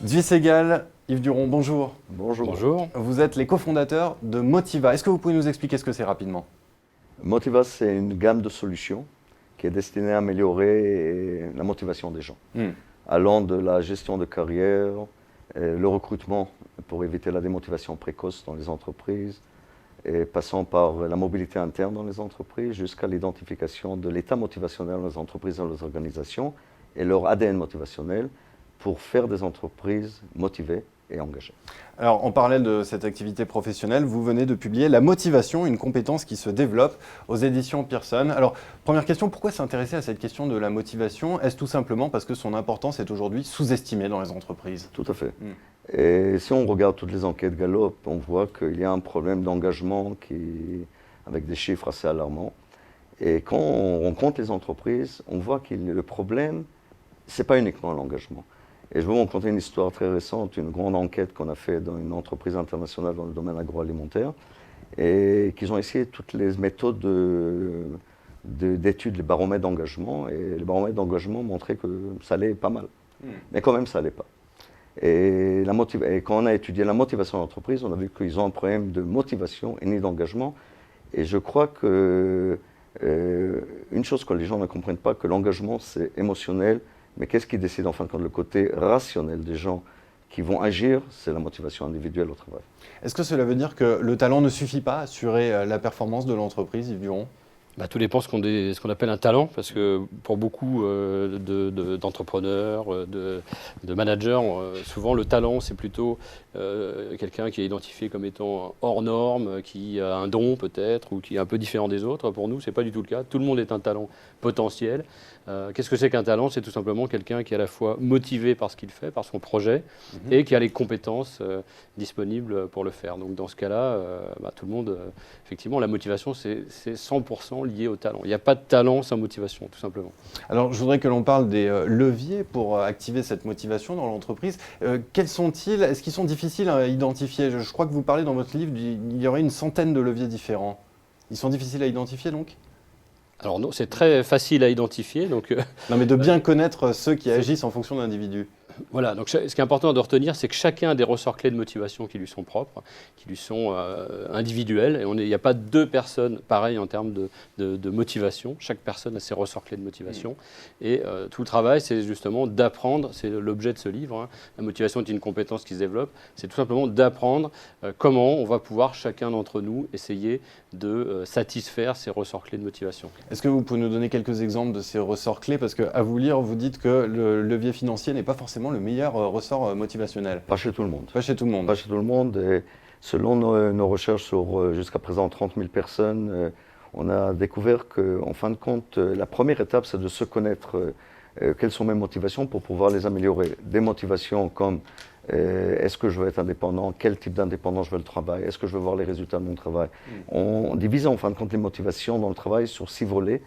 Dvi Segal, Yves Duron, bonjour. Bonjour. Bonjour. Vous êtes les cofondateurs de Motiva. Est-ce que vous pouvez nous expliquer ce que c'est rapidement? Motiva, c'est une gamme de solutions qui est destinée à améliorer la motivation des gens, allant de la gestion de carrière, le recrutement pour éviter la démotivation précoce dans les entreprises, et passant par la mobilité interne dans les entreprises, jusqu'à l'identification de l'état motivationnel dans les entreprises et dans les organisations, et leur ADN motivationnel, pour faire des entreprises motivées et engagées. Alors, en parallèle de cette activité professionnelle, vous venez de publier La motivation, une compétence qui se développe aux éditions Pearson. Alors, première question, pourquoi s'intéresser à cette question de la motivation? Est-ce tout simplement parce que son importance est aujourd'hui sous-estimée dans les entreprises? Tout à fait. Et si on regarde toutes les enquêtes Gallup, on voit qu'il y a un problème d'engagement avec des chiffres assez alarmants. Et quand on rencontre les entreprises, on voit que le problème, ce n'est pas uniquement l'engagement. Et je vais vous raconter une histoire très récente, une grande enquête qu'on a faite dans une entreprise internationale dans le domaine agroalimentaire, et qu'ils ont essayé toutes les méthodes d'études, les baromètres d'engagement, et les baromètres d'engagement montraient que ça allait pas mal. Mais quand même, ça allait pas. Et quand on a étudié la motivation de l'entreprise, on a vu qu'ils ont un problème de motivation et ni d'engagement. Et je crois que une chose que les gens ne comprennent pas, que l'engagement, c'est émotionnel. Mais qu'est-ce qui décide en fin de compte? Le côté rationnel des gens qui vont agir, c'est la motivation individuelle au travail. Est-ce que cela veut dire que le talent ne suffit pas à assurer la performance de l'entreprise, Yves Duron? Tout dépend ce qu'on appelle un talent, parce que pour beaucoup d'entrepreneurs, de managers, souvent le talent c'est plutôt quelqu'un qui est identifié comme étant hors norme, qui a un don peut-être, ou qui est un peu différent des autres. Pour nous, ce n'est pas du tout le cas. Tout le monde est un talent potentiel. Qu'est-ce que c'est qu'un talent? C'est tout simplement quelqu'un qui est à la fois motivé par ce qu'il fait, par son projet, et qui a les compétences disponibles pour le faire. Donc dans ce cas-là, tout le monde, effectivement, la motivation, c'est 100% lié au talent. Il n'y a pas de talent sans motivation, tout simplement. Alors, je voudrais que l'on parle des leviers pour activer cette motivation dans l'entreprise. Quels sont-ils? Est-ce qu'ils sont difficiles à identifier? Je crois que vous parlez dans votre livre, il y aurait une centaine de leviers différents. Ils sont difficiles à identifier, donc? Alors non, c'est très facile à identifier. Donc, non, mais de bien connaître ceux qui agissent en fonction d'individus. Voilà, donc ce qui est important de retenir, c'est que chacun a des ressorts clés de motivation qui lui sont propres, qui lui sont individuels. Et il n'y a pas deux personnes pareilles en termes de motivation. Chaque personne a ses ressorts clés de motivation. Et tout le travail, c'est justement d'apprendre, c'est l'objet de ce livre, hein. La motivation est une compétence qui se développe. C'est tout simplement d'apprendre comment on va pouvoir, chacun d'entre nous, essayer de satisfaire ces ressorts clés de motivation. Est-ce que vous pouvez nous donner quelques exemples de ces ressorts clés? Parce qu'à vous lire, vous dites que le levier financier n'est pas forcément le meilleur ressort motivationnel. Pas chez tout le monde. Pas chez tout le monde. Pas chez tout le monde. Et selon nos recherches sur jusqu'à présent 30 000 personnes, on a découvert qu'en fin de compte, la première étape, c'est de se connaître quelles sont mes motivations pour pouvoir les améliorer. Des motivations comme est-ce que je veux être indépendant, quel type d'indépendance je veux le travail, est-ce que je veux voir les résultats de mon travail. On divise en fin de compte les motivations dans le travail sur 6 volets.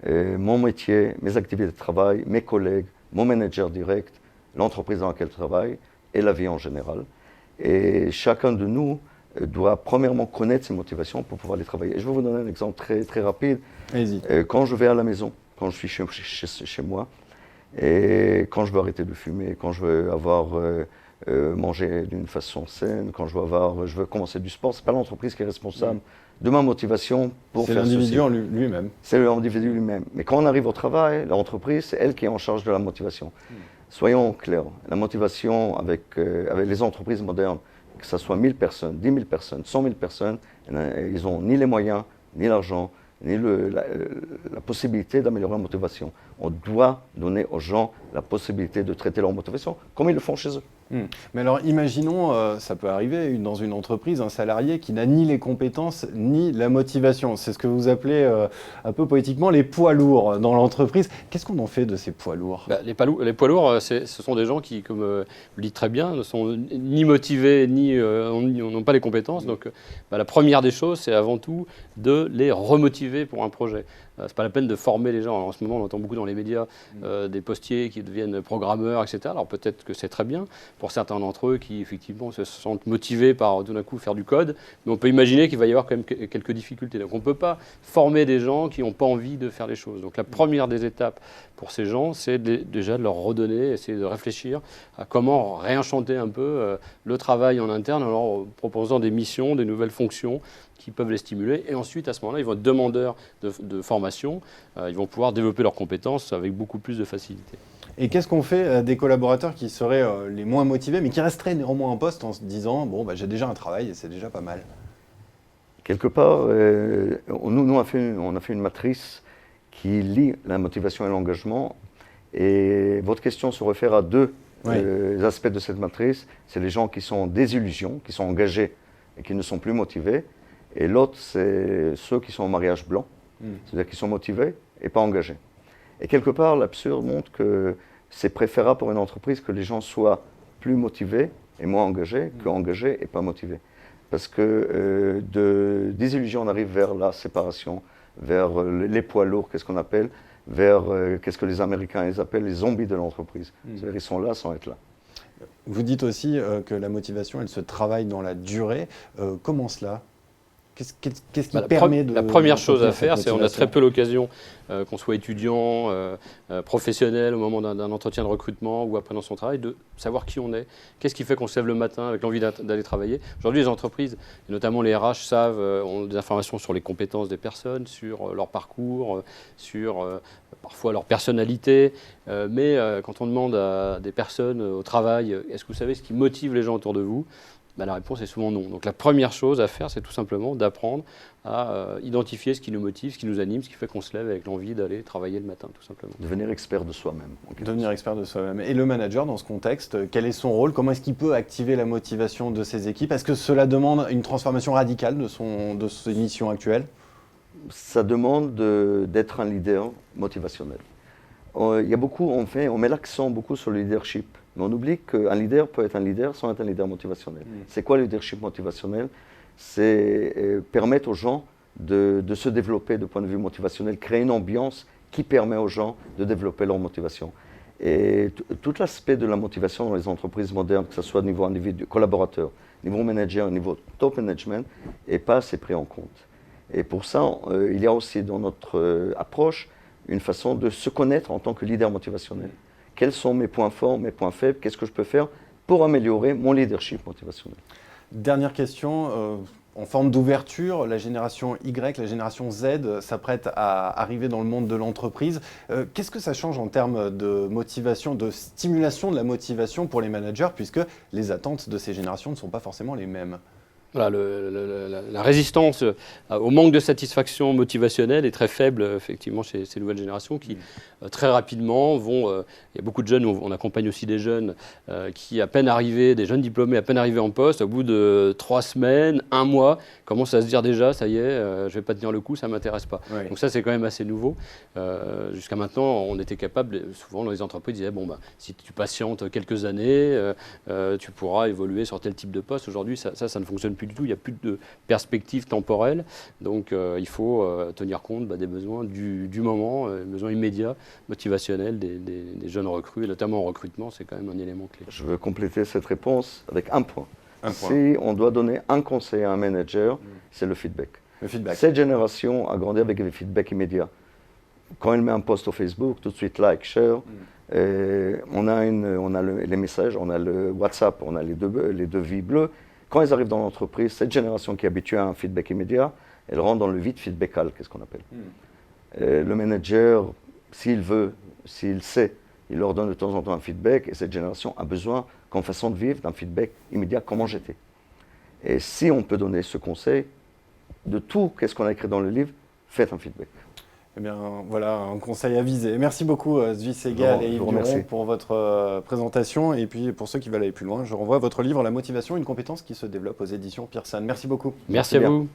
Mon métier, mes activités de travail, mes collègues, mon manager direct, l'entreprise dans laquelle je travaille et la vie en général. Et chacun de nous doit premièrement connaître ses motivations pour pouvoir les travailler. Et je vais vous donner un exemple très, très rapide. Allez-y. Quand je vais à la maison, quand je suis chez moi, et quand je veux arrêter de fumer, quand je veux avoir manger d'une façon saine, quand je veux commencer du sport, ce n'est pas l'entreprise qui est responsable de ma motivation pour faire ceci. C'est l'individu lui-même. C'est l'individu lui-même. Mais quand on arrive au travail, l'entreprise, c'est elle qui est en charge de la motivation. Soyons clairs, la motivation avec les entreprises modernes, que ce soit 1000 personnes, 10 000 personnes, 100 000 personnes, ils n'ont ni les moyens, ni l'argent, ni la possibilité d'améliorer la motivation. On doit donner aux gens la possibilité de traiter leur motivation comme ils le font chez eux. Mais alors imaginons, ça peut arriver dans une entreprise, un salarié qui n'a ni les compétences ni la motivation. C'est ce que vous appelez un peu poétiquement les poids lourds dans l'entreprise. Qu'est-ce qu'on en fait de ces poids lourds? Les poids lourds, ce sont des gens qui, comme vous le dites très bien, ne sont ni motivés, ni n'ont pas les compétences. Donc la première des choses, c'est avant tout de les remotiver pour un projet. c'est pas la peine de former les gens. Alors, en ce moment, on entend beaucoup dans les médias des postiers qui deviennent programmeurs, etc. Alors peut-être que c'est très bien pour certains d'entre eux qui effectivement se sentent motivés par tout d'un coup faire du code, mais on peut imaginer qu'il va y avoir quand même quelques difficultés. Donc on ne peut pas former des gens qui n'ont pas envie de faire les choses. Donc la première des étapes pour ces gens, c'est déjà de leur redonner, essayer de réfléchir à comment réenchanter un peu le travail en interne en leur proposant des missions, des nouvelles fonctions qui peuvent les stimuler. Et ensuite, à ce moment-là, ils vont être demandeurs de formation. Ils vont pouvoir développer leurs compétences avec beaucoup plus de facilité. Et qu'est-ce qu'on fait des collaborateurs qui seraient les moins motivés, mais qui resteraient néanmoins en poste en se disant « bon, j'ai déjà un travail et c'est déjà pas mal ». Quelque part, nous on a fait une matrice qui lie la motivation et l'engagement. Et votre question se réfère à deux aspects de cette matrice. C'est les gens qui sont en désillusion, qui sont engagés et qui ne sont plus motivés. Et l'autre, c'est ceux qui sont au mariage blanc, c'est-à-dire qui sont motivés et pas engagés. Et quelque part, l'absurde montre que c'est préférable pour une entreprise que les gens soient plus motivés et moins engagés qu'engagés et pas motivés. Parce que de désillusion, on arrive vers la séparation, vers les poids lourds, qu'est-ce qu'on appelle, vers qu'est-ce que les Américains ils appellent les zombies de l'entreprise. C'est-à-dire qu'ils sont là sans être là. Vous dites aussi que la motivation, elle se travaille dans la durée. Comment cela ? Qu'est-ce qui permet de... La première chose à faire, c'est on a très peu l'occasion, qu'on soit étudiant, professionnel au moment d'un entretien de recrutement ou après dans son travail, de savoir qui on est. Qu'est-ce qui fait qu'on se lève le matin avec l'envie d'aller travailler. Aujourd'hui, les entreprises, et notamment les RH, ont des informations sur les compétences des personnes, sur leur parcours, sur parfois leur personnalité. Mais quand on demande à des personnes au travail, est-ce que vous savez ce qui motive les gens autour de vous ? La réponse est souvent non. Donc la première chose à faire, c'est tout simplement d'apprendre à identifier ce qui nous motive, ce qui nous anime, ce qui fait qu'on se lève avec l'envie d'aller travailler le matin, tout simplement. Devenir expert de soi-même. Devenir expert de soi-même. Et le manager, dans ce contexte, quel est son rôle ? Comment est-ce qu'il peut activer la motivation de ses équipes ? Est-ce que cela demande une transformation radicale de ses missions actuelles ? Ça demande d'être un leader motivationnel. Il y a beaucoup, on met l'accent beaucoup sur le leadership. Mais on oublie qu'un leader peut être un leader sans être un leader motivationnel. C'est quoi le leadership motivationnel ? C'est permettre aux gens de se développer de point de vue motivationnel, créer une ambiance qui permet aux gens de développer leur motivation. Et tout l'aspect de la motivation dans les entreprises modernes, que ce soit au niveau individu, collaborateur, niveau manager, niveau top management, n'est pas assez pris en compte. Et pour ça, il y a aussi dans notre approche une façon de se connaître en tant que leader motivationnel. Quels sont mes points forts, mes points faibles, qu'est-ce que je peux faire pour améliorer mon leadership motivationnel. Dernière question, en forme d'ouverture, la génération Y, la génération Z s'apprête à arriver dans le monde de l'entreprise. Qu'est-ce que ça change en termes de motivation, de stimulation de la motivation pour les managers, puisque les attentes de ces générations ne sont pas forcément les mêmes ? Voilà, la résistance au manque de satisfaction motivationnelle est très faible, effectivement, chez ces nouvelles générations qui, très rapidement, vont... il y a beaucoup de jeunes, on accompagne aussi des jeunes qui, à peine arrivés, des jeunes diplômés, à peine arrivés en poste, au bout de 3 semaines, 1 mois, commencent à se dire déjà, ça y est, je ne vais pas tenir le coup, ça ne m'intéresse pas. Oui. Donc ça, c'est quand même assez nouveau. Jusqu'à maintenant, on était capable, souvent, dans les entreprises, disaient, si tu patientes quelques années, tu pourras évoluer sur tel type de poste. Aujourd'hui, ça ne fonctionne plus du tout, il n'y a plus de perspective temporelle, donc il faut tenir compte des besoins du moment, besoins immédiats, motivationnels des jeunes recrues, et notamment en recrutement, c'est quand même un élément clé. Je veux compléter cette réponse avec un point. Si on doit donner un conseil à un manager, c'est le feedback. Cette génération a grandi avec des feedbacks immédiats. Quand elle met un post au Facebook, tout de suite like, share. On a les messages, on a le WhatsApp, on a les devis bleus. Quand ils arrivent dans l'entreprise, cette génération qui est habituée à un feedback immédiat, elle rentre dans le vide feedbackal, qu'est-ce qu'on appelle. Le manager, s'il veut, s'il sait, il leur donne de temps en temps un feedback, et cette génération a besoin, comme façon de vivre, d'un feedback immédiat, comment j'étais. Et si on peut donner ce conseil, de tout qu'est-ce qu'on a écrit dans le livre, faites un feedback. Eh bien, voilà un conseil avisé. Merci beaucoup, Zvi Segal et Yves Duron, pour votre présentation. Et puis, pour ceux qui veulent aller plus loin, je renvoie à votre livre « La motivation, une compétence qui se développe » aux éditions Pearson. Merci beaucoup. Merci à vous.